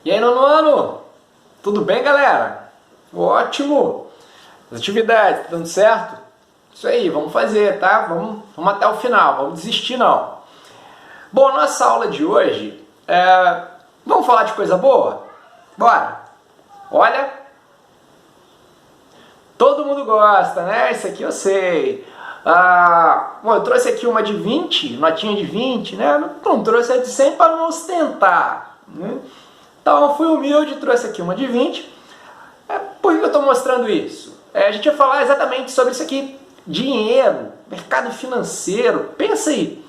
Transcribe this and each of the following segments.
E aí, nono ano? Tudo bem, galera? Ótimo! As atividades, tá dando certo? Isso aí, vamos fazer, tá? Vamos até o final, vamos desistir não. Bom, nossa aula de hoje, vamos falar de coisa boa? Bora! Olha, todo mundo gosta, né? Isso aqui eu sei. Bom, eu trouxe aqui uma de 20, notinha de 20, né? Não trouxe a de 100 para não ostentar, né? Então eu fui humilde e trouxe aqui uma de 20. Por que eu estou mostrando isso? A gente vai falar exatamente sobre isso aqui. Dinheiro, mercado financeiro. Pensa aí.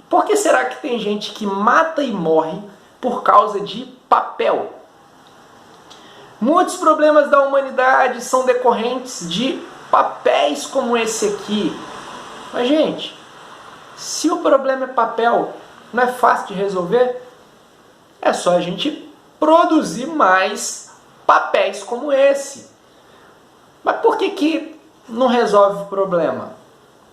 Por que será que tem gente que mata e morre por causa de papel? Muitos problemas da humanidade são decorrentes de papéis como esse aqui. Mas, gente, se o problema é papel, não é fácil de resolver? É só a gente produzir mais papéis como esse. Mas por que não resolve o problema?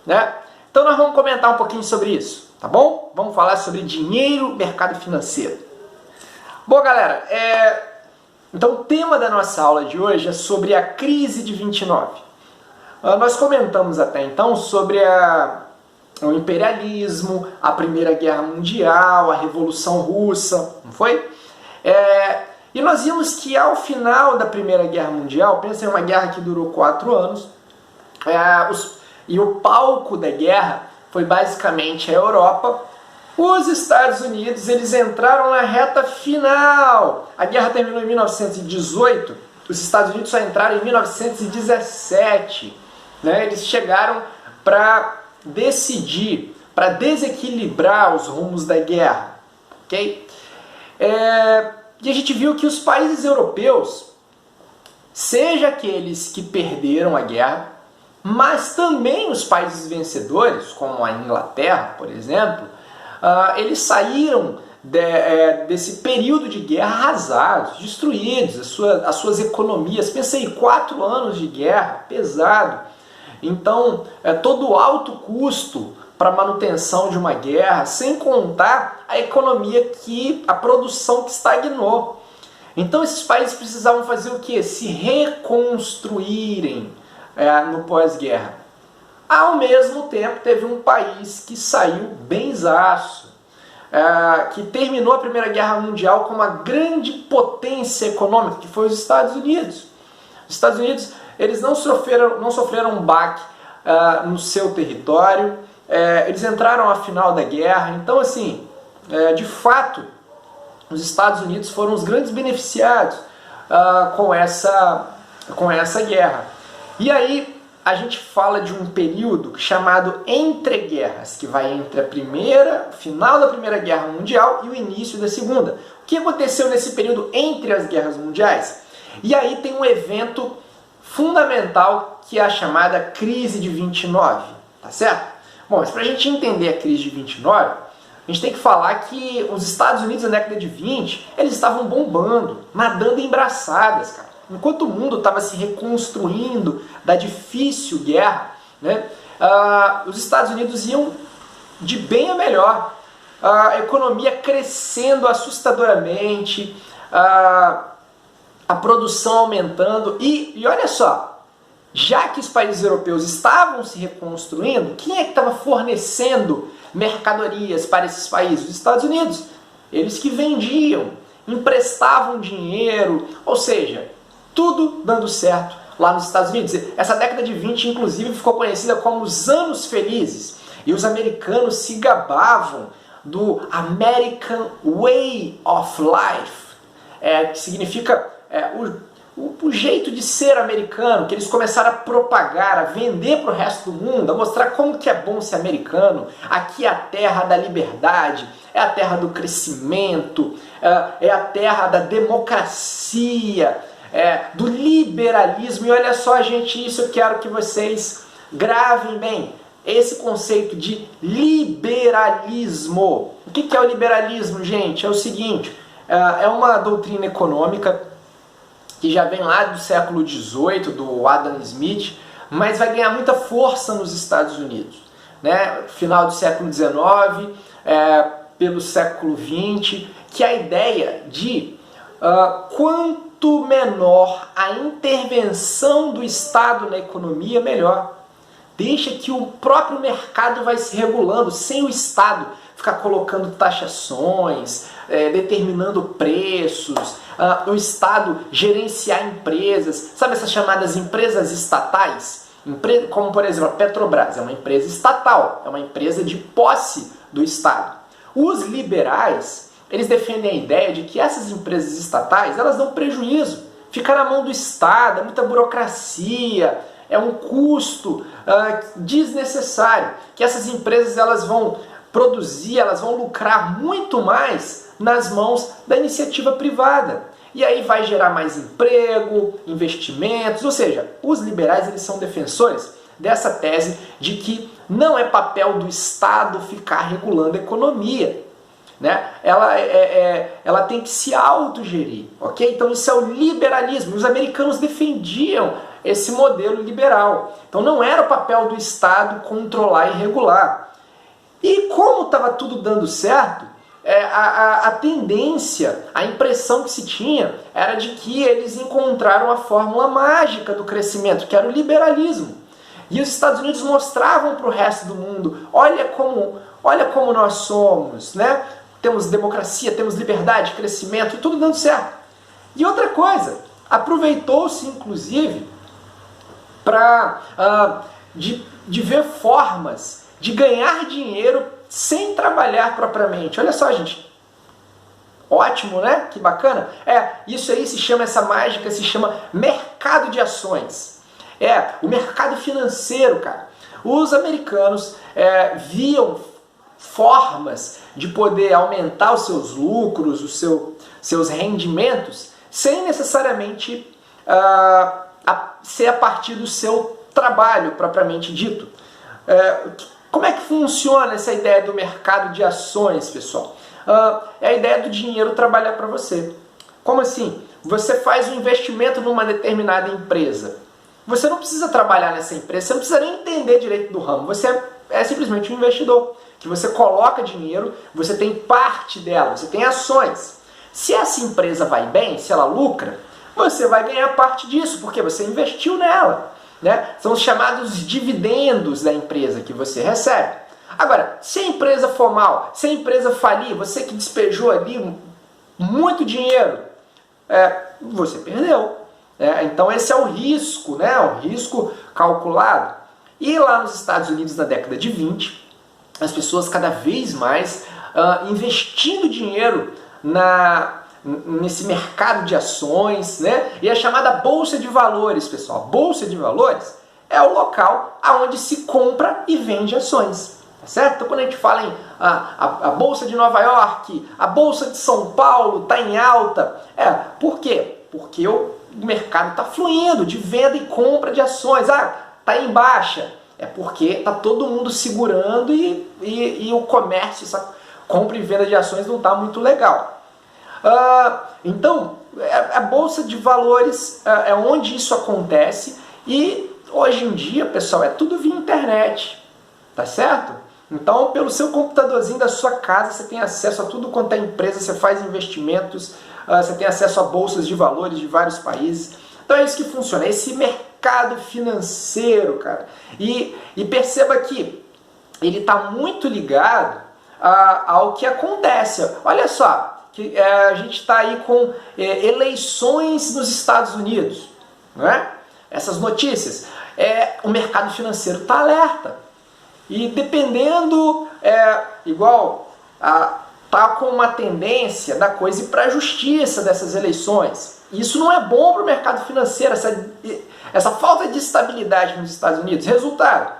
Né? Então nós vamos comentar um pouquinho sobre isso, tá bom? Vamos falar sobre dinheiro, mercado financeiro. Bom, galera, então o tema da nossa aula de hoje é sobre a crise de 29. Nós comentamos até então sobre o imperialismo, a Primeira Guerra Mundial, a Revolução Russa, não foi? E nós vimos que ao final da Primeira Guerra Mundial, pensa em uma guerra que durou 4 anos, e o palco da guerra foi basicamente a Europa. Os Estados Unidos, eles entraram na reta final. A guerra terminou em 1918, os Estados Unidos só entraram em 1917. Né? Eles chegaram para decidir, para desequilibrar os rumos da guerra. Okay? E a gente viu que os países europeus, seja aqueles que perderam a guerra, mas também os países vencedores, como a Inglaterra, por exemplo, eles saíram desse período de guerra arrasados, destruídos, as suas economias. Pensei, 4 anos de guerra, pesado. Então, todo o alto custo para a manutenção de uma guerra, sem contar a economia, a produção que estagnou. Então esses países precisavam fazer o quê? Se reconstruírem no pós-guerra. Ao mesmo tempo, teve um país que saiu benzaço, que terminou a Primeira Guerra Mundial com uma grande potência econômica, que foi os Estados Unidos. Os Estados Unidos, eles não sofreram um baque no seu território, eles entraram à final da guerra. Então, assim, de fato, os Estados Unidos foram os grandes beneficiados com essa guerra. E aí a gente fala de um período chamado entreguerras, que vai entre o final da Primeira Guerra Mundial e o início da Segunda. O que aconteceu nesse período entre as guerras mundiais? E aí tem um evento fundamental que é a chamada crise de 29, tá certo? Bom, mas para a gente entender a crise de 29, a gente tem que falar que os Estados Unidos na década de 20, eles estavam bombando, nadando em braçadas, cara. Enquanto o mundo estava se reconstruindo da difícil guerra, né, os Estados Unidos iam de bem a melhor. A economia crescendo assustadoramente, a produção aumentando. E olha só, já que os países europeus estavam se reconstruindo, quem é que estava fornecendo mercadorias para esses países? Os Estados Unidos. Eles que vendiam, emprestavam dinheiro, ou seja, tudo dando certo lá nos Estados Unidos. Essa década de 20, inclusive, ficou conhecida como os anos felizes. E os americanos se gabavam do American Way of Life, que significa o jeito de ser americano, que eles começaram a propagar, a vender para o resto do mundo, a mostrar como que é bom ser americano. Aqui é a terra da liberdade, é a terra do crescimento, é a terra da democracia, do liberalismo. E olha só, gente, isso eu quero que vocês gravem bem. Esse conceito de liberalismo. O que é o liberalismo, gente? É o seguinte, é uma doutrina econômica que já vem lá do século XVIII, do Adam Smith, mas vai ganhar muita força nos Estados Unidos. Né? Final do século XIX, pelo século XX, que é a ideia de quanto menor a intervenção do Estado na economia, melhor. Deixa que o próprio mercado vai se regulando, sem o Estado ficar colocando taxações, determinando preços, o Estado gerenciar empresas, sabe essas chamadas empresas estatais? Como, por exemplo, a Petrobras, é uma empresa estatal, é uma empresa de posse do Estado. Os liberais, eles defendem a ideia de que essas empresas estatais, elas dão prejuízo, fica na mão do Estado, é muita burocracia, é um custo desnecessário, que essas empresas elas vão produzir, elas vão lucrar muito mais nas mãos da iniciativa privada. E aí vai gerar mais emprego, investimentos, ou seja, os liberais eles são defensores dessa tese de que não é papel do Estado ficar regulando a economia, né? Ela tem que se autogerir, ok? Então isso é o liberalismo. Os americanos defendiam esse modelo liberal. Então não era o papel do Estado controlar e regular. E como estava tudo dando certo, a tendência, a impressão que se tinha era de que eles encontraram a fórmula mágica do crescimento, que era o liberalismo. E os Estados Unidos mostravam para o resto do mundo, olha como nós somos, né? Temos democracia, temos liberdade, crescimento, e tudo dando certo. E outra coisa, aproveitou-se inclusive de ver formas de ganhar dinheiro sem trabalhar propriamente. Olha só, gente. Ótimo, né? Que bacana. Isso aí se chama, essa mágica se chama mercado de ações. O mercado financeiro, cara. Os americanos viam formas de poder aumentar os seus lucros, seus rendimentos, sem necessariamente ser a partir do seu trabalho propriamente dito. Como é que funciona essa ideia do mercado de ações, pessoal? É a ideia do dinheiro trabalhar para você. Como assim? Você faz um investimento numa determinada empresa. Você não precisa trabalhar nessa empresa, você não precisa nem entender direito do ramo. Você é simplesmente um investidor, que você coloca dinheiro, você tem parte dela, você tem ações. Se essa empresa vai bem, se ela lucra, você vai ganhar parte disso, porque você investiu nela. Né? São os chamados dividendos da empresa que você recebe. Agora, se a empresa for mal, se a empresa falir, você que despejou ali muito dinheiro, você perdeu. Então esse é o risco, né? O risco calculado. E lá nos Estados Unidos, na década de 20, as pessoas cada vez mais investindo dinheiro nesse mercado de ações, né? E a chamada Bolsa de Valores, pessoal. Bolsa de Valores é o local onde se compra e vende ações, tá certo? Então quando a gente fala em a Bolsa de Nova York, a Bolsa de São Paulo está em alta, por quê? Porque o mercado está fluindo de venda e compra de ações. Está em baixa, é porque está todo mundo segurando e o comércio, essa compra e venda de ações não está muito legal. Então, a Bolsa de Valores é onde isso acontece e hoje em dia, pessoal, é tudo via internet, tá certo? Então, pelo seu computadorzinho da sua casa, você tem acesso a tudo quanto é empresa, você faz investimentos, você tem acesso a bolsas de valores de vários países. Então é isso que funciona, esse mercado financeiro, cara. E perceba que ele está muito ligado ao que acontece. Olha só, que a gente está aí com eleições nos Estados Unidos, não é? Essas notícias, o mercado financeiro está alerta e dependendo, tá com uma tendência da coisa ir para a justiça dessas eleições. Isso não é bom para o mercado financeiro, essa falta de estabilidade nos Estados Unidos. Resultado,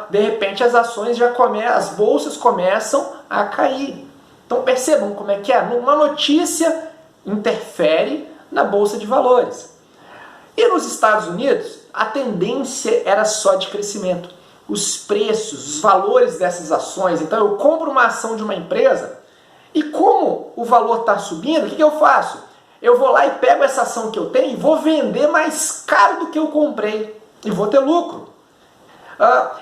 de repente as bolsas começam a cair. Então percebam como é que é. Uma notícia interfere na Bolsa de Valores. E nos Estados Unidos, a tendência era só de crescimento. Os preços, os valores dessas ações. Então eu compro uma ação de uma empresa e como o valor está subindo, o que eu faço? Eu vou lá e pego essa ação que eu tenho e vou vender mais caro do que eu comprei. E vou ter lucro.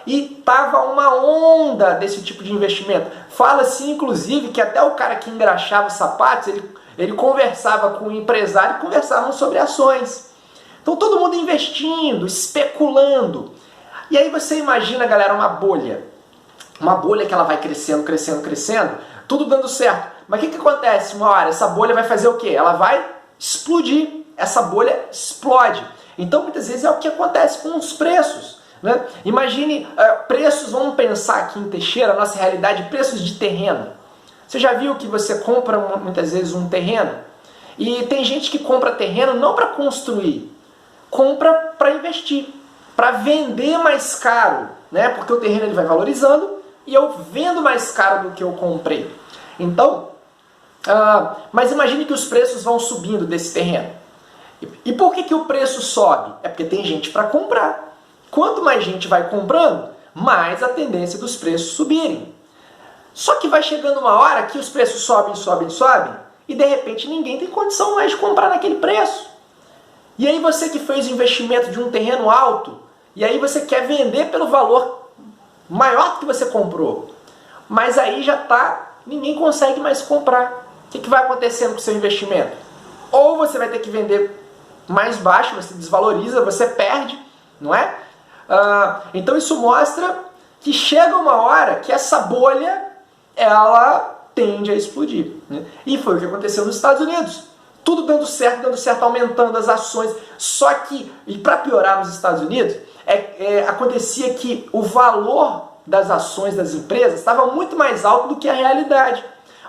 E tava uma onda desse tipo de investimento. Fala-se, inclusive, que até o cara que engraxava os sapatos, ele conversava com o empresário e conversavam sobre ações. Então todo mundo investindo, especulando. E aí você imagina, galera, uma bolha. Uma bolha que ela vai crescendo, crescendo, crescendo, tudo dando certo. Mas o que acontece? Uma hora, essa bolha vai fazer o quê? Ela vai explodir. Essa bolha explode. Então muitas vezes é o que acontece com os preços. Né? Imagine preços, vamos pensar aqui em Teixeira, nossa realidade, preços de terreno. Você já viu que você compra muitas vezes um terreno? E tem gente que compra terreno não para construir, compra para investir, para vender mais caro, né? Porque o terreno ele vai valorizando e eu vendo mais caro do que eu comprei. Então, mas imagine que os preços vão subindo desse terreno. E por que o preço sobe? É porque tem gente para comprar. Quanto mais gente vai comprando, mais a tendência dos preços subirem. Só que vai chegando uma hora que os preços sobem, sobem, sobem, e de repente ninguém tem condição mais de comprar naquele preço. E aí você que fez o investimento de um terreno alto, e aí você quer vender pelo valor maior que você comprou. Mas aí já ninguém consegue mais comprar. O que vai acontecendo com o seu investimento? Ou você vai ter que vender mais baixo, você desvaloriza, você perde, não é? Então isso mostra que chega uma hora que essa bolha ela tende a explodir. Né? E foi o que aconteceu nos Estados Unidos. Tudo dando certo, aumentando as ações. Só que, e para piorar nos Estados Unidos, acontecia que o valor das ações das empresas estava muito mais alto do que a realidade.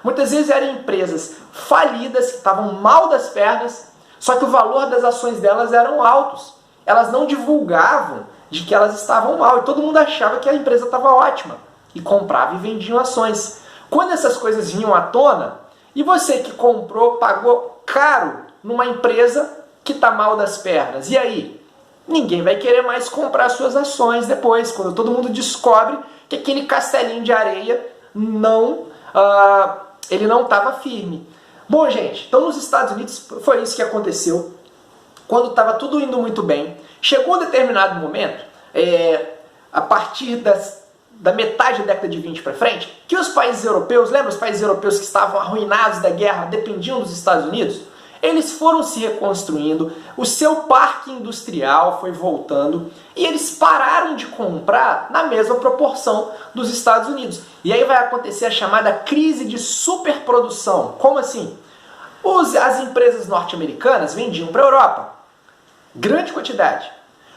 Muitas vezes eram empresas falidas, que estavam mal das pernas, só que o valor das ações delas eram altos. Elas não divulgavam de que elas estavam mal, e todo mundo achava que a empresa estava ótima, e comprava e vendiam ações. Quando essas coisas vinham à tona, e você que comprou, pagou caro numa empresa que está mal das pernas, e aí? Ninguém vai querer mais comprar suas ações depois, quando todo mundo descobre que aquele castelinho de areia ele não estava firme. Bom, gente, então nos Estados Unidos foi isso que aconteceu. Quando estava tudo indo muito bem, chegou um determinado momento, a partir da metade da década de 20 para frente, que os países europeus, lembra os países europeus que estavam arruinados da guerra, dependiam dos Estados Unidos? Eles foram se reconstruindo, o seu parque industrial foi voltando e eles pararam de comprar na mesma proporção dos Estados Unidos. E aí vai acontecer a chamada crise de superprodução. Como assim? As empresas norte-americanas vendiam para a Europa, grande quantidade.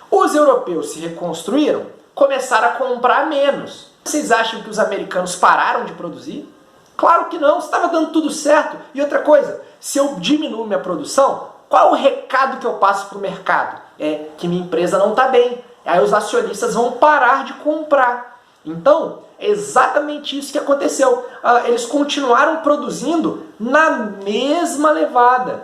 Os europeus se reconstruíram, começaram a comprar menos. Vocês acham que os americanos pararam de produzir? Claro que não, estava dando tudo certo. E outra coisa, se eu diminuo minha produção, qual é o recado que eu passo para o mercado? É que minha empresa não está bem. Aí os acionistas vão parar de comprar. Então, é exatamente isso que aconteceu. Eles continuaram produzindo na mesma levada.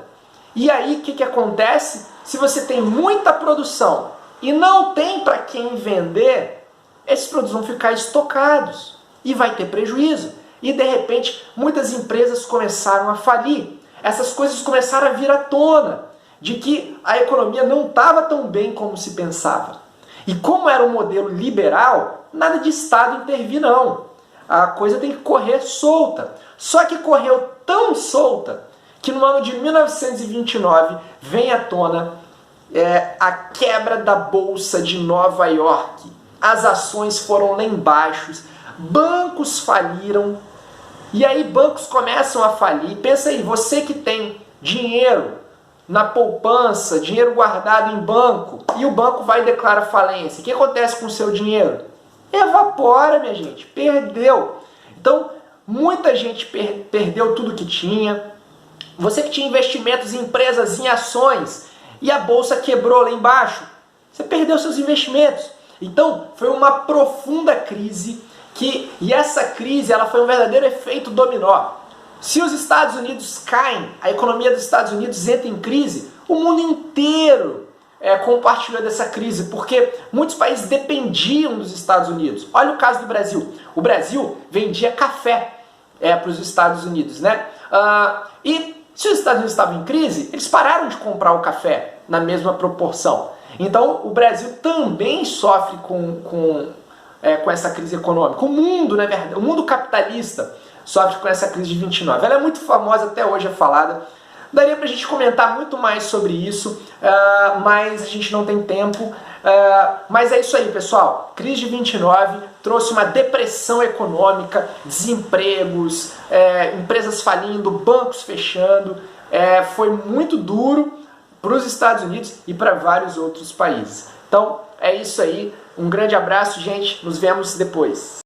E aí, o que acontece? Se você tem muita produção e não tem para quem vender, esses produtos vão ficar estocados e vai ter prejuízo. E de repente, muitas empresas começaram a falir. Essas coisas começaram a vir à tona, de que a economia não estava tão bem como se pensava. E como era um modelo liberal, nada de Estado intervir não. A coisa tem que correr solta. Só que correu tão solta que no ano de 1929 vem à tona a quebra da Bolsa de Nova York. As ações foram lá embaixo, bancos faliram, e aí bancos começam a falir. Pensa aí, você que tem dinheiro na poupança, dinheiro guardado em banco, e o banco vai e declara falência. O que acontece com o seu dinheiro? Evapora, minha gente, perdeu. Então, muita gente perdeu tudo que tinha. Você que tinha investimentos em empresas, em ações, e a bolsa quebrou lá embaixo, você perdeu seus investimentos. Então, foi uma profunda crise, e essa crise ela foi um verdadeiro efeito dominó. Se os Estados Unidos caem, a economia dos Estados Unidos entra em crise, o mundo inteiro compartilhou dessa crise, porque muitos países dependiam dos Estados Unidos. Olha o caso do Brasil. O Brasil vendia café para os Estados Unidos, né? E se os Estados Unidos estavam em crise, eles pararam de comprar o café na mesma proporção. Então o Brasil também sofre com essa crise econômica. O mundo, na verdade, o mundo capitalista sofre com essa crise de 29. Ela é muito famosa, até hoje é falada. Daria pra gente comentar muito mais sobre isso, mas a gente não tem tempo. Mas é isso aí, pessoal. Crise de 29 trouxe uma depressão econômica, desempregos, empresas falindo, bancos fechando. Foi muito duro para os Estados Unidos e para vários outros países. Então, é isso aí. Um grande abraço, gente. Nos vemos depois.